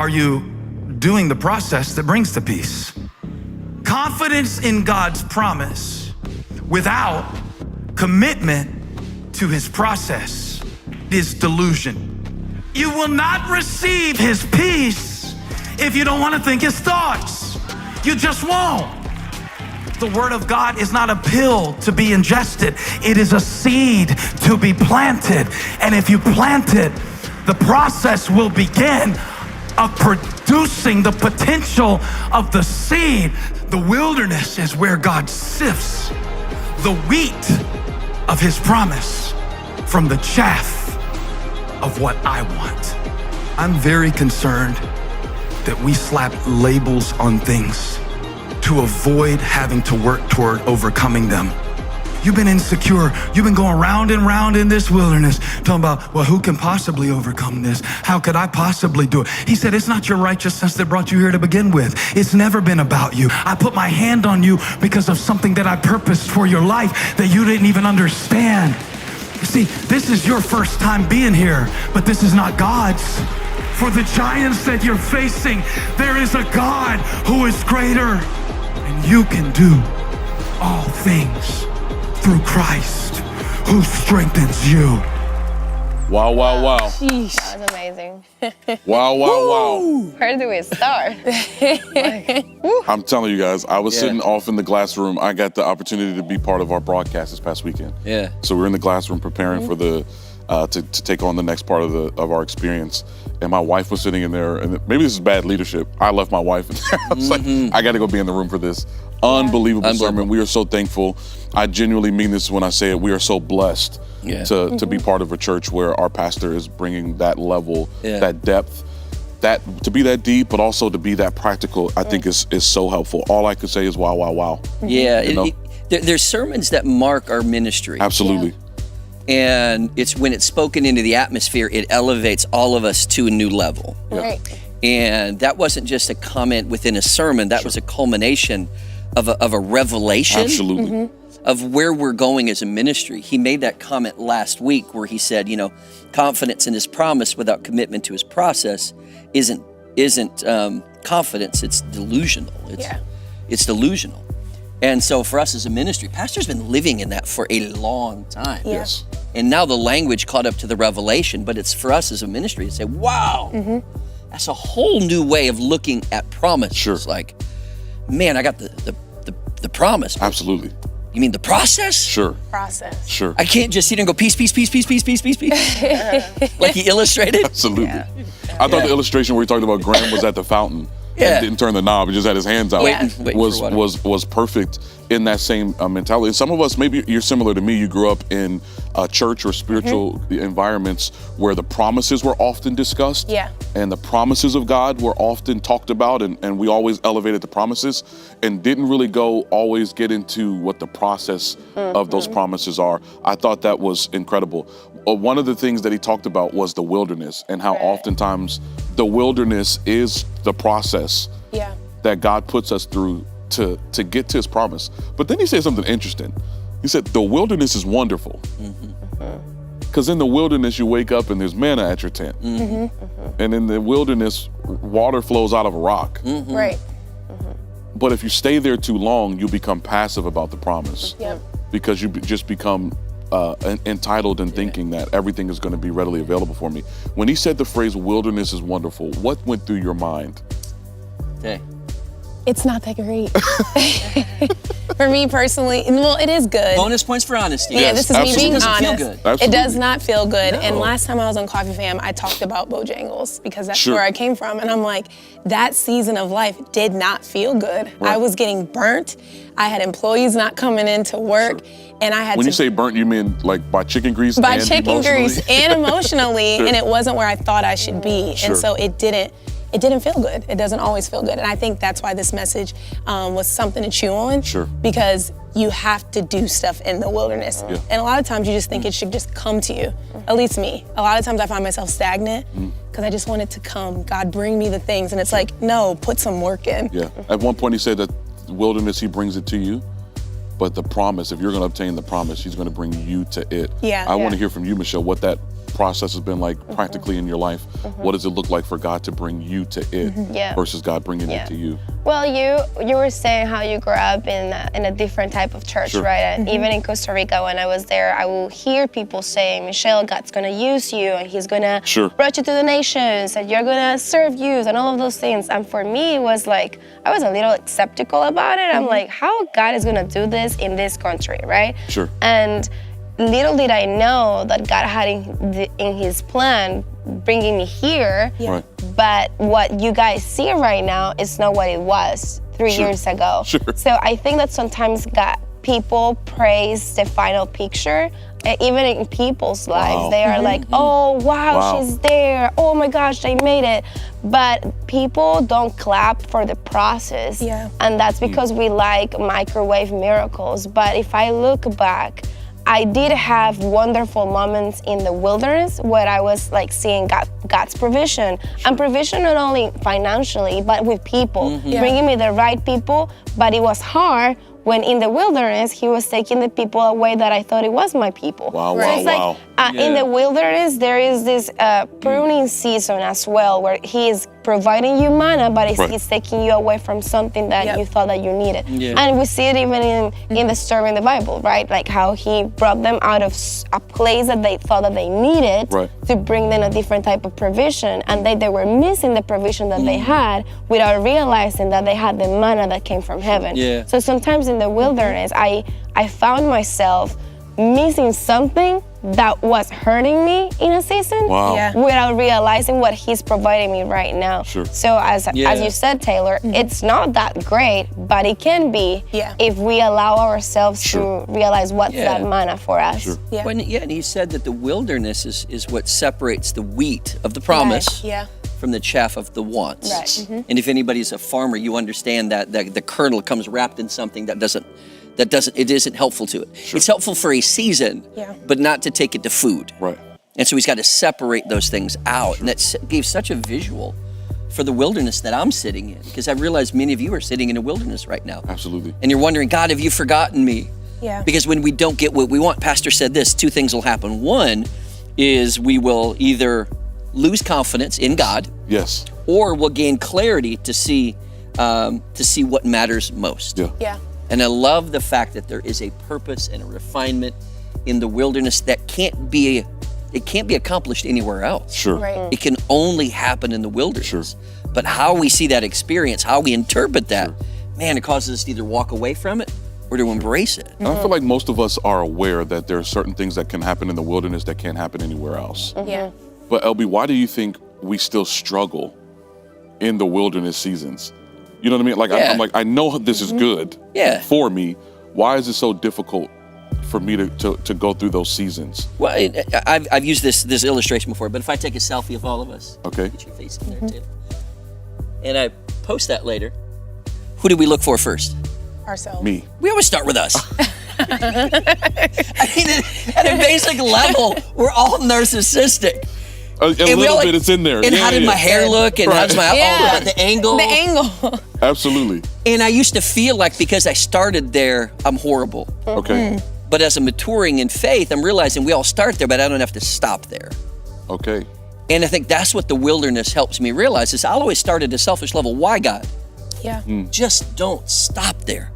Are you doing the process that brings the peace? Confidence in God's promise without commitment to his process is delusion. You will not receive his peace if you don't want to think his thoughts. You just won't. The word of God is not a pill to be ingested. It is a seed to be planted. And if you plant it, the process will begin of producing the potential of the seed. The wilderness is where God sifts the wheat of his promise from the chaff of what I want. I'm very concerned that we slap labels on things to avoid having to work toward overcoming them. You've been insecure. You've been going round and round in this wilderness, talking about, well, who can possibly overcome this? How could I possibly do it? He said, it's not your righteousness that brought you here to begin with. It's never been about you. I put my hand on you because of something that I purposed for your life that you didn't even understand. You see, this is your first time being here, but this is not God's. For the giants that you're facing, there is a God who is greater, and you can do all things through Christ who strengthens you. Wow, wow, wow. Sheesh. That was amazing. Wow, wow, wow. Where do we start? I'm telling you guys, I was sitting off in the glass room. I got the opportunity to be part of our broadcast this past weekend. Yeah. So we're in the glass room preparing for the to take on the next part of our experience. And my wife was sitting in there, and maybe this is bad leadership. I left my wife in there. I was like, I got to go be in the room for this. Unbelievable sermon. We are so thankful. I genuinely mean this when I say it. We are so blessed to be part of a church where our pastor is bringing that level, that depth, that to be that deep, but also to be that practical. I think is so helpful. All I could say is wow, wow, wow. Yeah, there's sermons that mark our ministry. Absolutely. And it's when it's spoken into the atmosphere, it elevates all of us to a new level. Right. And that wasn't just a comment within a sermon. That was a culmination of a revelation. Absolutely. Of where we're going as a ministry. He made that comment last week where he said, confidence in his promise without commitment to his process isn't confidence, it's delusional. It's delusional. And so for us as a ministry, Pastor's been living in that for a long time. Yes. And now the language caught up to the revelation, but it's for us as a ministry to say, wow, that's a whole new way of looking at promise. Sure. It's like, man, I got the promise. Absolutely. You mean the process? Sure. Process. Sure. I can't just sit here and go peace, peace, peace, peace, peace, peace, peace, peace. Like he illustrated. Absolutely. I thought the illustration where he talked about Graham was at the fountain. Yeah. And didn't turn the knob, he just had his hands out. Waiting for water. Was perfect in that same mentality. And some of us, maybe you're similar to me, you grew up in church or spiritual environments where the promises were often discussed. Yeah. And the promises of God were often talked about, and we always elevated the promises and didn't really always get into what the process of those promises are. I thought that was incredible. One of the things that he talked about was the wilderness and how oftentimes the wilderness is the process that God puts us through to get to his promise. But then he said something interesting. He said, the wilderness is wonderful. Because in the wilderness, you wake up and there's manna at your tent. And in the wilderness, water flows out of a rock. Right. But if you stay there too long, you become passive about the promise. Because you just become entitled in thinking that everything is going to be readily available for me. When he said the phrase wilderness is wonderful, what went through your mind? Okay. It's not that great. For me personally, well, it is good. Bonus points for honesty. Yeah, Yes, this is me absolutely. being It doesn't feel honest. good. Absolutely. It does not feel good. No. And last time I was on CoffeeFam, I talked about Bojangles because that's Sure. where I came from. And I'm like, that season of life did not feel good. Right. I was getting burnt. I had employees not coming into work. And I had When to you say burnt, you mean like by chicken grease by and chicken emotionally? grease and emotionally, Sure. and it wasn't where I thought I should be. Sure. And so it didn't feel good. It doesn't always feel good. And I think that's why this message was something to chew on. Sure. Because you have to do stuff in the wilderness. Yeah. And a lot of times you just think it should just come to you. At least me. A lot of times I find myself stagnant because I just want it to come. God, bring me the things. And it's like, no, put some work in. Yeah. At one point he said that the wilderness, he brings it to you. But the promise, if you're going to obtain the promise, he's going to bring you to it. Yeah. I want to hear from you, Michelle, what that process has been like practically in your life? What does it look like for God to bring you to it versus God bringing it to you? Well, you were saying how you grew up in a different type of church, Sure. right? And even in Costa Rica, when I was there, I will hear people saying, Michelle, God's gonna use you, and He's gonna Sure. brought you to the nations, and you're gonna serve youth, and all of those things. And for me, it was like, I was a little skeptical about it. I'm like, how God is gonna do this in this country, right? Sure. And little did I know that God had in His plan bringing me here. Right. But what you guys see right now is not what it was 3 Sure. years ago. Sure. So I think that sometimes people praise the final picture, even in people's lives. Wow. They are like, oh, wow, she's there. Oh my gosh, they made it. But people don't clap for the process. Yeah. And that's because we like microwave miracles. But if I look back, I did have wonderful moments in the wilderness where I was like seeing God's provision. And provision not only financially, but with people, bringing me the right people. But it was hard when in the wilderness, He was taking the people away that I thought it was my people. Wow, So wow, it's like, wow. in the wilderness, there is this pruning season as well, where He is providing you manna, but Right. He's taking you away from something that you thought that you needed. Yeah. And we see it even in the story in the Bible, right? Like how He brought them out of a place that they thought that they needed Right. to bring them a different type of provision, and they were missing the provision that they had without realizing that they had the manna that came from heaven. Yeah. So sometimes in the wilderness, I found myself missing something that was hurting me in a season Wow. Yeah. without realizing what He's providing me right now. Sure. So as you said, Taylor, it's not that great, but it can be if we allow ourselves Sure. to realize what's Yeah. that manna for us. Sure. Yeah. And he said that the wilderness is what separates the wheat of the promise Yeah. from the chaff of the wants. Right. And if anybody's a farmer, you understand that the kernel comes wrapped in something that it isn't helpful to it. It's helpful for a season, but not to take it to food. Right. And so he's got to separate those things out. And that gave such a visual for the wilderness that I'm sitting in, because I realize many of you are sitting in a wilderness right now. Absolutely. And you're wondering, God, have you forgotten me? Yeah. Because when we don't get what we want, Pastor said this, two things will happen. One is we will either lose confidence in God, Yes. or we'll gain clarity to see what matters most. Yeah. Yeah. And I love the fact that there is a purpose and a refinement in the wilderness that can't be accomplished anywhere else. Sure. Right. It can only happen in the wilderness. Sure. But how we see that experience, how we interpret that, man, it causes us to either walk away from it or to embrace it. And I feel like most of us are aware that there are certain things that can happen in the wilderness that can't happen anywhere else. Yeah. But LB, why do you think we still struggle in the wilderness seasons? You know what I mean? Like, Yeah. I'm like, I know this is good Yeah. for me. Why is it so difficult for me to go through those seasons? Well, I've used this illustration before, but if I take a selfie of all of us, Okay. get your face in there, Taylor, and I post that later, who do we look for first? Ourselves. Me. We always start with us. I mean, at a basic level, we're all narcissistic. A little bit, it's in there. And how did my hair look? And how's my the angle? The angle. Absolutely. And I used to feel like because I started there, I'm horrible. Okay. But as I'm maturing in faith, I'm realizing we all start there, but I don't have to stop there. Okay. And I think that's what the wilderness helps me realize is I'll always start at a selfish level. Why, God? Yeah. Just don't stop there.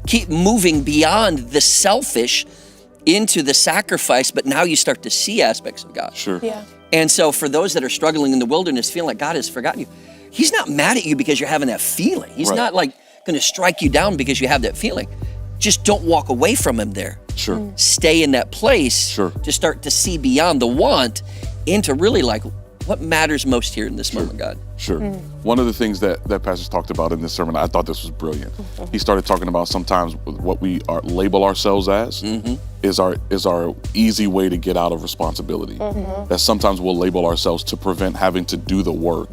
Keep moving beyond the selfish into the sacrifice, but now you start to see aspects of God. Sure. Yeah. And so for those that are struggling in the wilderness, feeling like God has forgotten you, He's not mad at you because you're having that feeling. He's Right. not like going to strike you down because you have that feeling. Just don't walk away from Him there. Sure. Stay in that place Sure. to start to see beyond the want into really like what matters most here in this moment, God. Sure. One of the things that Pastor talked about in this sermon, I thought this was brilliant. He started talking about sometimes what we label ourselves as is our easy way to get out of responsibility. That sometimes we'll label ourselves to prevent having to do the work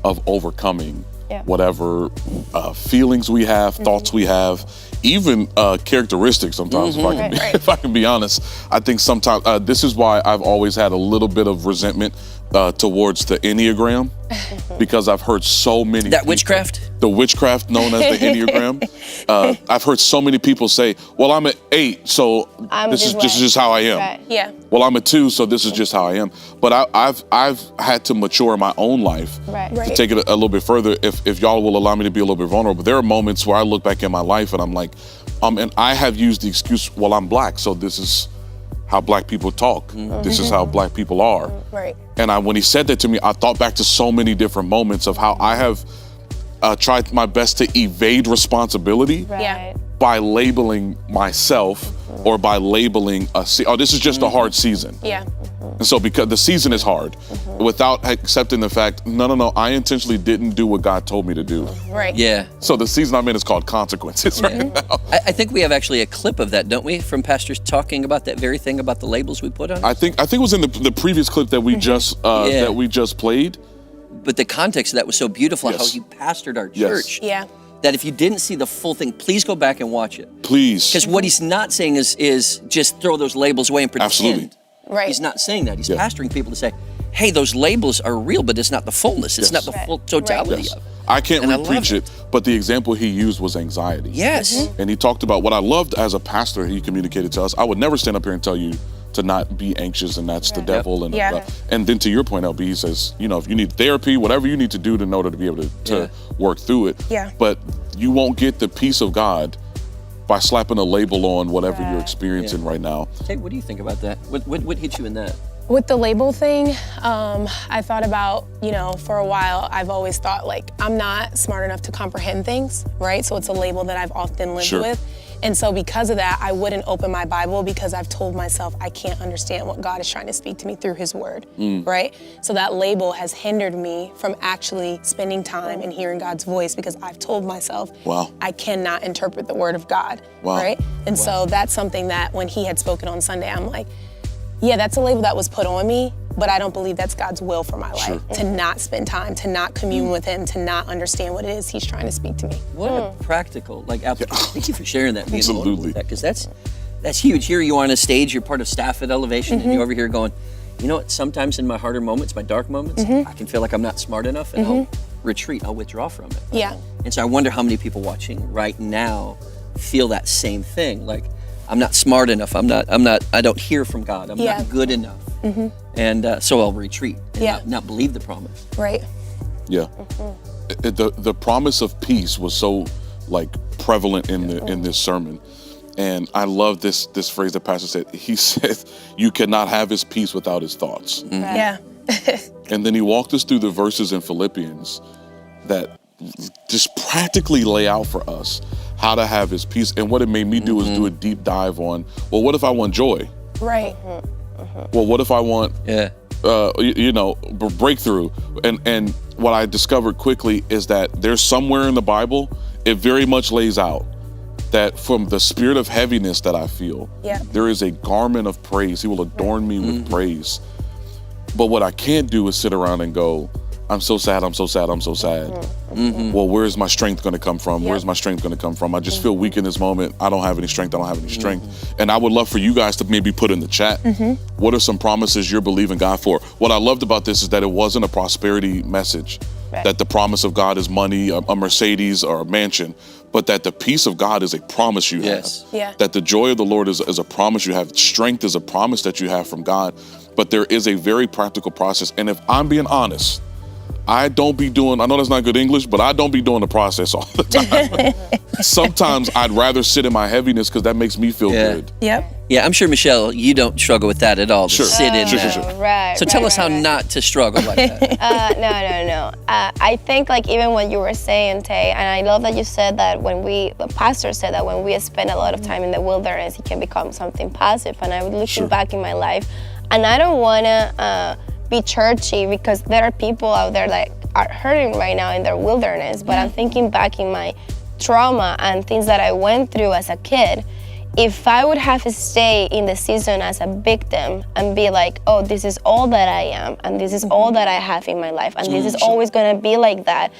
of overcoming whatever feelings we have, thoughts we have, even characteristics sometimes, if I can be honest. I think sometimes, this is why I've always had a little bit of resentment towards the Enneagram, because I've heard so many That people- witchcraft? the witchcraft known as the Enneagram. I've heard so many people say, well, I'm an 8, so this is just how I am. Right. Yeah. Well, I'm a 2, so this is just how I am. But I've had to mature in my own life Right. Right. to take it a little bit further. If y'all will allow me to be a little bit vulnerable, there are moments where I look back in my life and I'm like, and I have used the excuse, well, I'm black, so this is how black people talk. This is how black people are. Right. And when he said that to me, I thought back to so many different moments of how I have tried my best to evade responsibility Right. Yeah. by labeling myself or by labeling this is just a hard season. Yeah. And so because the season is hard, without accepting the fact, no, I intentionally didn't do what God told me to do. Right. Yeah. So the season I'm in is called consequences right now. I think we have actually a clip of that, don't we, from pastors talking about that very thing about the labels we put on it? I think it was in the previous clip that we just that we just played. But the context of that was so beautiful, Yes. how he pastored our Yes. church. Yeah. That if you didn't see the full thing, please go back and watch it. Please. Because what he's not saying is just throw those labels away and pretend. Absolutely. Right. He's not saying that. He's Yeah. pastoring people to say, hey, those labels are real, but it's not the fullness. It's Yes. not the full totality Yes. of it. I can't And I love repreach it. it, but the example he used was anxiety. Yes. And he talked about what I loved as a pastor, he communicated to us. I would never stand up here and tell you to not be anxious and that's the devil. And Yeah. and then to your point, LB, he says, if you need therapy, whatever you need to do in order to be able to work through it. Yeah. But you won't get the peace of God by slapping a label on whatever you're experiencing right now. Hey, what do you think about that? What hit you in that? With the label thing, I thought about, for a while, I've always thought I'm not smart enough to comprehend things, right? So it's a label that I've often lived Sure. with. And so because of that, I wouldn't open my Bible because I've told myself I can't understand what God is trying to speak to me through his word, right? So that label has hindered me from actually spending time and hearing God's voice because I've told myself Wow. I cannot interpret the word of God, Wow. right? And so that's something that when he had spoken on Sunday, I'm like, yeah, that's a label that was put on me, but I don't believe that's God's will for my life, to not spend time, to not commune with him, to not understand what it is he's trying to speak to me. What a practical, application. Thank you for sharing that. Absolutely. Because that's huge. Here you are on a stage, you're part of staff at Elevation, and you're over here going, you know what, sometimes in my harder moments, my dark moments, I can feel like I'm not smart enough, and I'll retreat, I'll withdraw from it. Yeah. And so I wonder how many people watching right now feel that same thing. Like, I'm not smart enough, I don't hear from God, I'm Yeah. not good enough. And so I'll retreat and Yeah. not believe the promise. Right. Yeah. The promise of peace was so prevalent in this sermon. And I love this phrase that Pastor said. He said, you cannot have his peace without his thoughts. Yeah. And then he walked us through the verses in Philippians that just practically lay out for us how to have his peace. And what it made me do is do a deep dive on, well, what if I want joy? Right. Well, what if I want Yeah. breakthrough? And what I discovered quickly is that there's somewhere in the Bible, it very much lays out that from the spirit of heaviness that I feel, there is a garment of praise. He will adorn me with praise. But what I can't do is sit around and go, I'm so sad, I'm so sad, I'm so sad. Well, where's my strength gonna come from? Where's my strength gonna come from? I just feel weak in this moment. I don't have any strength, I don't have any strength. And I would love for you guys to maybe put in the chat, what are some promises you're believing God for? What I loved about this is that it wasn't a prosperity message, that the promise of God is money, a Mercedes, or a mansion, but that the peace of God is a promise you Yes. have. Yeah. That the joy of the Lord is a promise you have. Strength is a promise that you have from God. But there is a very practical process. And if I'm being honest, I know that's not good English, but I don't be doing the process all the time. Sometimes I'd rather sit in my heaviness because that makes me feel good. Yep. Yeah, I'm sure, Michelle, you don't struggle with that at all. To Sure. sit in Sure, that. sure, sure. Right. So tell us how not to struggle like that. No. I think even what you were saying, Tay, and I love that you said that the pastor said that when we spend a lot of time in the wilderness, it can become something positive. And I was looking back in my life, and I don't want to be churchy because there are people out there that are hurting right now in their wilderness. But I'm thinking back in my trauma and things that I went through as a kid. If I would have stayed in the season as a victim and be like, oh, this is all that I am, and this is all that I have in my life, and this is always gonna be like that,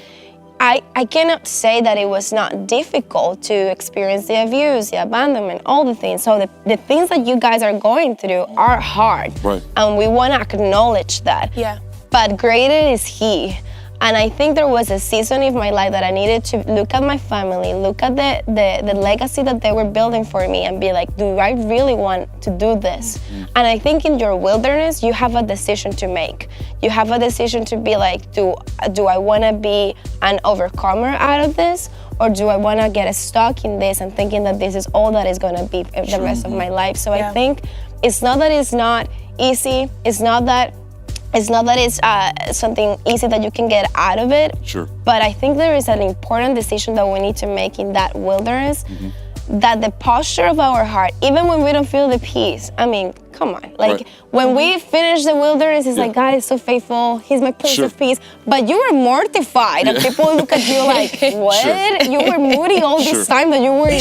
I cannot say that it was not difficult to experience the abuse, the abandonment, all the things. So the things that you guys are going through are hard. Right. And we wanna acknowledge that. Yeah. But greater is He. And I think there was a season of my life that I needed to look at my family, look at the legacy that they were building for me, and be like, do I really want to do this? And I think in your wilderness, you have a decision to make. You have a decision to be like, do I want to be an overcomer out of this? Or do I want to get stuck in this and thinking that this is all that is going to be the rest of my life? So I think it's not that it's not easy. It's not that it's something easy that you can get out of it. Sure. But I think there is an important decision that we need to make in that wilderness, that the posture of our heart, even when we don't feel the peace, I mean, come on. Like, when we finish the wilderness, it's like, God is so faithful. He's my Prince of Peace. But you were mortified, and people look at you like, what? You were moody all this time that you weren't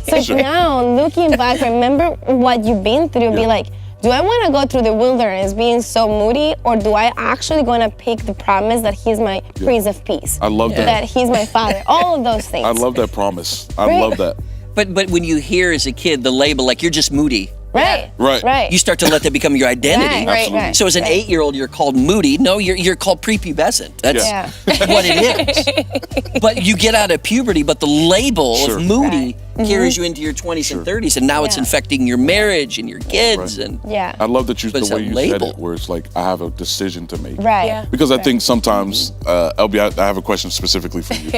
there. So now, looking back, remember what you've been through, be like, do I want to go through the wilderness being so moody, or do I actually going to pick the promise that He's my Prince of Peace? I love that. That He's my Father. All of those things. I love that promise. I love that. But when you hear as a kid the label, like, you're just moody, Right. you start to let that become your identity. Right. So as an 8-year-old, you're called moody. No, you're called prepubescent. That's what it is. But you get out of puberty, but the label of moody carries you into your 20s and 30s, and now it's infecting your marriage and your kids. And I love that the way you label. said it, where it's like, I have a decision to make. Right. Yeah. Because I think sometimes, LB, I have a question specifically for you.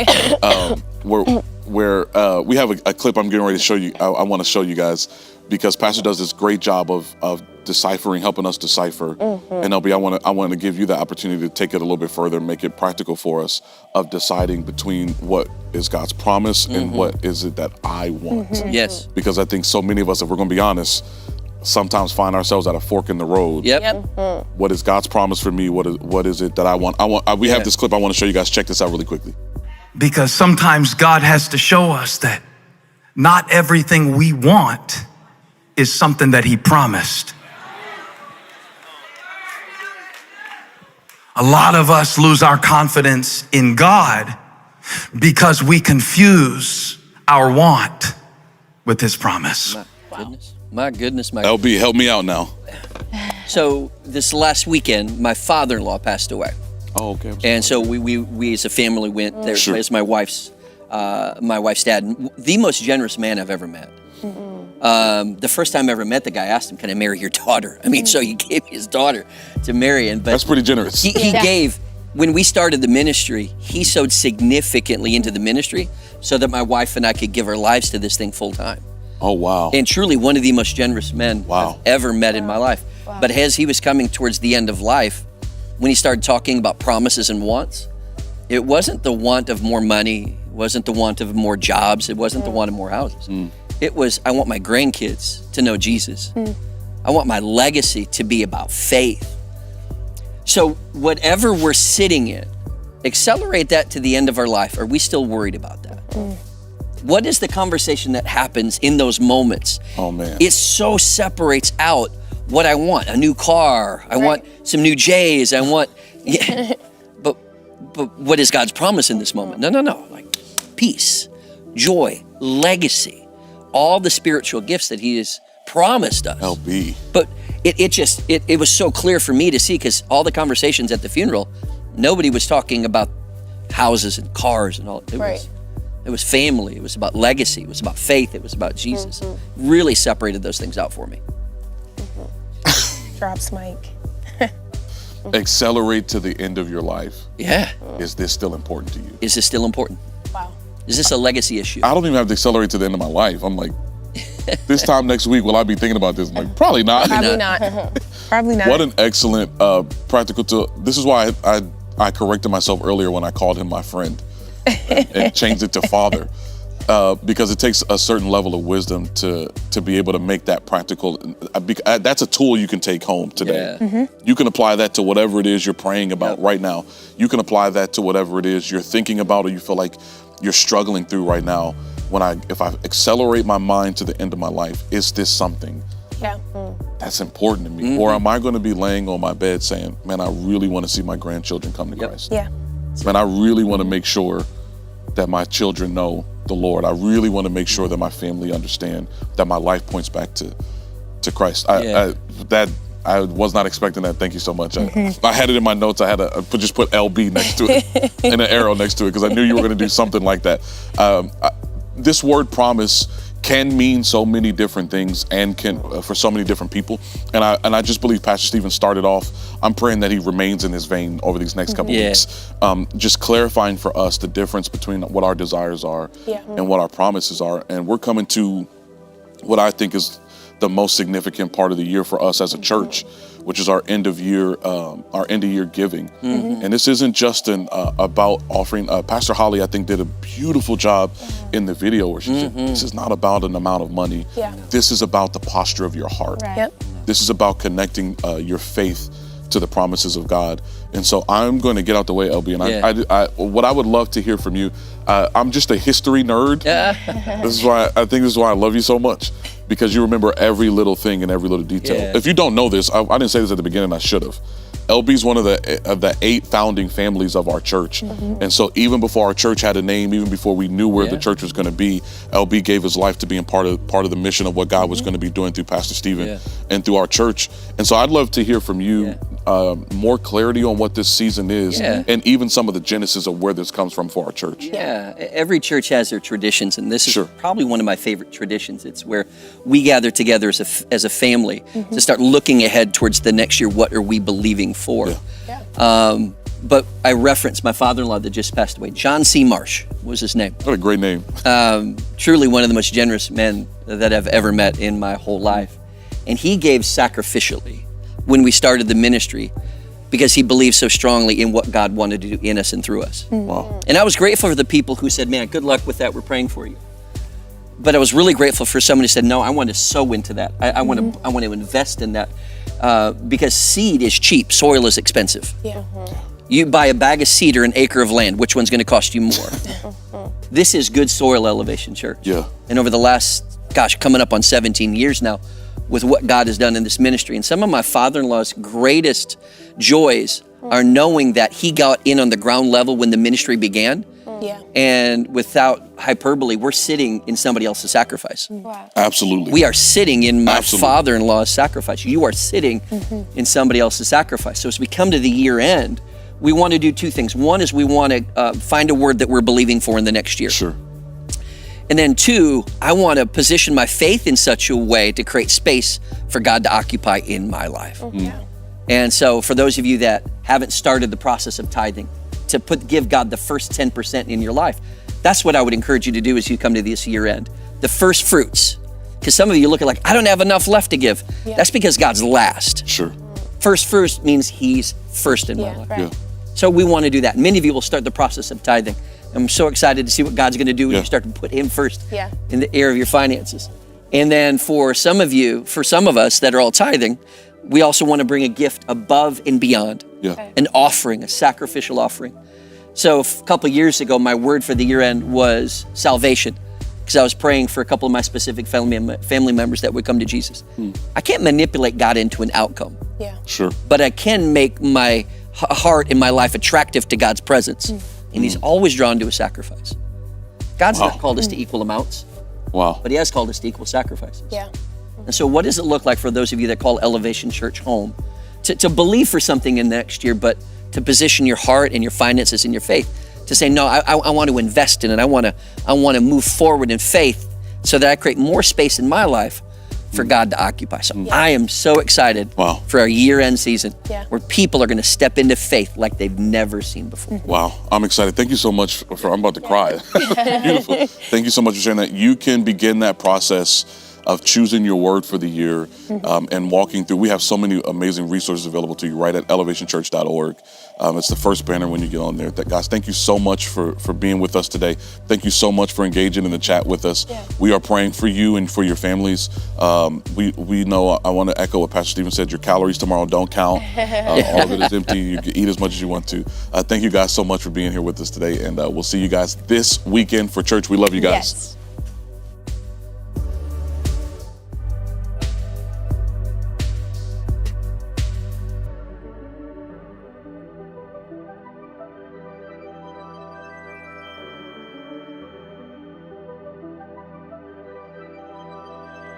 Where we have a clip I'm getting ready to show you. I want to show you guys, because Pastor does this great job of deciphering, helping us decipher. And LB, I want to give you the opportunity to take it a little bit further, make it practical for us, of deciding between what is God's promise and what is it that I want. Yes. Because I think so many of us, if we're going to be honest, sometimes find ourselves at a fork in the road. What is God's promise for me? What is it that I want? We have this clip I want to show you guys. Check this out really quickly. Because sometimes God has to show us that not everything we want is something that He promised. A lot of us lose our confidence in God because we confuse our want with His promise. My goodness. LB, help me out now. So this last weekend, my father-in-law passed away. Oh, okay. And so we as a family went there as my wife's dad, the most generous man I've ever met. The first time I ever met the guy, I asked him, "Can I marry your daughter?" I mean, so he gave me his daughter to marry, and that's pretty generous. He gave, when we started the ministry, he sowed significantly into the ministry so that my wife and I could give our lives to this thing full time. Oh, wow. And truly one of the most generous men I've ever met in my life. But as he was coming towards the end of life, when he started talking about promises and wants, it wasn't the want of more money, it wasn't the want of more jobs, it wasn't the want of more houses. It was, I want my grandkids to know Jesus. I want my legacy to be about faith. So whatever we're sitting in, accelerate that to the end of our life. Are we still worried about that? What is the conversation that happens in those moments? Oh, man. It so separates out what I want, a new car, I want some new J's, I want, but what is God's promise in this moment? No, like peace, joy, legacy, all the spiritual gifts that He has promised us. LB. But it was so clear for me to see, because all the conversations at the funeral, nobody was talking about houses and cars and all. It was family, it was about legacy, it was about faith, it was about Jesus. Really separated those things out for me. Drops mic. Accelerate to the end of your life. Yeah. Is this still important to you? Is this still important? Wow. Is this a legacy issue? I don't even have to accelerate to the end of my life. I'm like, this time next week, will I be thinking about this? I'm like, probably not. Probably not. Probably not. What an excellent practical tool. This is why I corrected myself earlier when I called him my friend and changed it to father. Because it takes a certain level of wisdom to be able to make that practical. That's a tool you can take home today. You can apply that to whatever it is you're praying about right now. You can apply that to whatever it is you're thinking about or you feel like you're struggling through right now. If I accelerate my mind to the end of my life, is this something that's important to me? Or am I going to be laying on my bed saying, man, I really want to see my grandchildren come to Christ. Man, I really want to make sure that my children know the Lord. I really want to make sure that my family understand that my life points back to Christ. That I was not expecting that. Thank you so much. I had it in my notes. I had to just put LB next to it and an arrow next to it because I knew you were going to do something like that. This word promise can mean so many different things and can for so many different people. And I just believe Pastor Steven started off. I'm praying that he remains in his vein over these next couple weeks, just clarifying for us the difference between what our desires are and what our promises are. And we're coming to what I think is the most significant part of the year for us as a church, which is our end of year giving. And this isn't just about offering. Pastor Holly, I think, did a beautiful job in the video where she said, this is not about an amount of money. This is about the posture of your heart. This is about connecting your faith to the promises of God. And so I'm going to get out the way, LB, and what I would love to hear from you, I'm just a history nerd. This is why I love you so much, because you remember every little thing and every little detail. If you don't know this, I didn't say this at the beginning, I should have. LB's one of the 8 founding families of our church. And so even before our church had a name, even before we knew where the church was going to be, LB gave his life to being part of the mission of what God was going to be doing through Pastor Steven and through our church. And so I'd love to hear from you more clarity on what this season is and even some of the genesis of where this comes from for our church. Every church has their traditions, and this is probably one of my favorite traditions. It's where we gather together as a family to start looking ahead towards the next year. What are we believing for? But I referenced my father-in-law that just passed away. John C. Marsh was his name. What a great name. Truly one of the most generous men that I've ever met in my whole life. And he gave sacrificially when we started the ministry because he believed so strongly in what God wanted to do in us and through us. Wow. And I was grateful for the people who said, man, good luck with that. We're praying for you. But I was really grateful for someone who said, no, I want to sow into that. I want to invest in that because seed is cheap. Soil is expensive. You buy a bag of seed or an acre of land, which one's going to cost you more? This is good soil Elevation Church. And over the last, coming up on 17 years now, with what God has done in this ministry. And some of my father-in-law's greatest joys are knowing that he got in on the ground level when the ministry began. And without hyperbole, we're sitting in somebody else's sacrifice. Absolutely. We are sitting in my father-in-law's sacrifice. You are sitting in somebody else's sacrifice. So as we come to the year end, we want to do 2 things. One is we want to find a word that we're believing for in the next year. And then 2, I want to position my faith in such a way to create space for God to occupy in my life. And so for those of you that haven't started the process of tithing, to give God the first 10% in your life, that's what I would encourage you to do as you come to this year end. The first fruits. Because some of you look at like, I don't have enough left to give. That's because God's last. First fruits means he's first in my life. So we want to do that. Many of you will start the process of tithing. I'm so excited to see what God's going to do when you start to put him first in the area of your finances. And then for some of us that are all tithing, we also want to bring a gift above and beyond, an offering, a sacrificial offering. So a couple of years ago, my word for the year end was salvation, because I was praying for a couple of my specific family members that would come to Jesus. I can't manipulate God into an outcome, but I can make my heart and my life attractive to God's presence. And he's always drawn to a sacrifice. God's not called us to equal amounts, but he has called us to equal sacrifices. And so what does it look like for those of you that call Elevation Church home? To believe for something in the next year, but to position your heart and your finances and your faith to say, no, I want to invest in it. I want to move forward in faith so that I create more space in my life for God to occupy. So I am so excited for our year-end season where people are going to step into faith like they've never seen before. Wow, I'm excited. Thank you so much I'm about to cry. Beautiful. Thank you so much for sharing that. You can begin that process of choosing your word for the year and walking through. We have so many amazing resources available to you right at elevationchurch.org. It's the first banner when you get on there. Guys, thank you so much for being with us today. Thank you so much for engaging in the chat with us. We are praying for you and for your families. We know, I want to echo what Pastor Steven said, your calories tomorrow don't count. All of it is empty. You can eat as much as you want to. Thank you guys so much for being here with us today, and we'll see you guys this weekend for church. We love you guys.